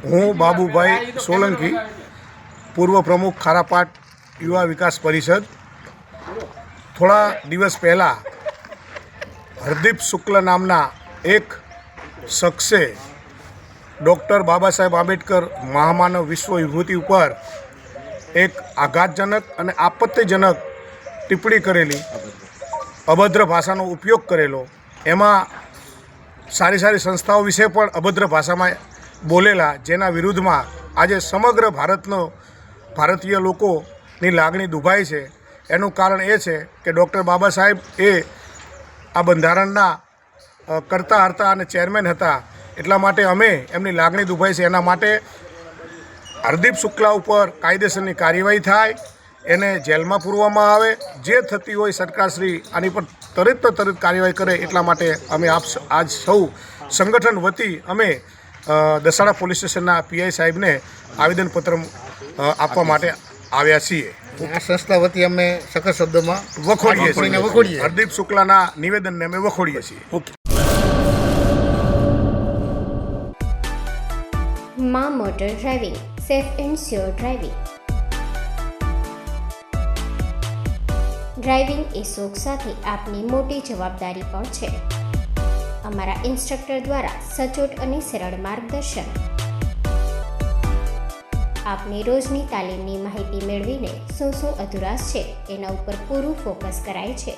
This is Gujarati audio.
હું બાબુભાઈ સોલંકી, પૂર્વ પ્રમુખ ખારાપાટ યુવા વિકાસ પરિષદ. થોડા દિવસ પહેલાં હરદીપ શુક્લ નામના એક શખ્સે ડૉક્ટર બાબા સાહેબ આંબેડકર મહામાનવ વિશ્વ વિભૂતિ ઉપર એક આઘાતજનક અને આપત્તિજનક ટિપ્પણી કરેલી, અભદ્ર ભાષાનો ઉપયોગ કરેલો, એમાં સારી સારી સંસ્થાઓ વિશે પણ અભદ્ર ભાષામાં બોલેલા, જેના વિરુદ્ધમાં આજે સમગ્ર ભારતીય લોકોની લાગણી દુભાઈ છે. એનું કારણ એ છે કે ડૉક્ટર બાબા સાહેબ એ આ બંધારણના કરતા હતા અને ચેરમેન હતા. એટલા માટે અમે એમની લાગણી દુભાઈ છે. એના માટે હરદીપ શુક્લા ઉપર કાયદેસરની કાર્યવાહી થાય, એને જેલમાં પૂરવામાં આવે. જે થતી હોય સરકારશ્રી આની પર તરત કાર્યવાહી કરે. એટલા માટે અમે આજ સૌ સંગઠન વતી અમે દસાડા પોલીસ સ્ટેશનના પીઆઈ સાહેબને આવેદનપત્ર આપવા માટે આવ્યા છીએ. આ સંસ્થા વતી અમે સખત શબ્દોમાં વખોડીએ છીએ. હરદીપ શુક્લાના નિવેદનને અમે વખોડીએ છીએ. ઓકે. માં motor driving, safe and sure driving. Driving એ શોખ સાથે આપની મોટી જવાબદારી પણ છે. અમારા ઇન્સ્ટ્રક્ટર દ્વારા સચોટ અને સરળ માર્ગદર્શન. આપની રોજની તાલીમની માહિતી મેળવીને શું અધુરાશ છે એના ઉપર પૂરું ફોકસ કરાય છે.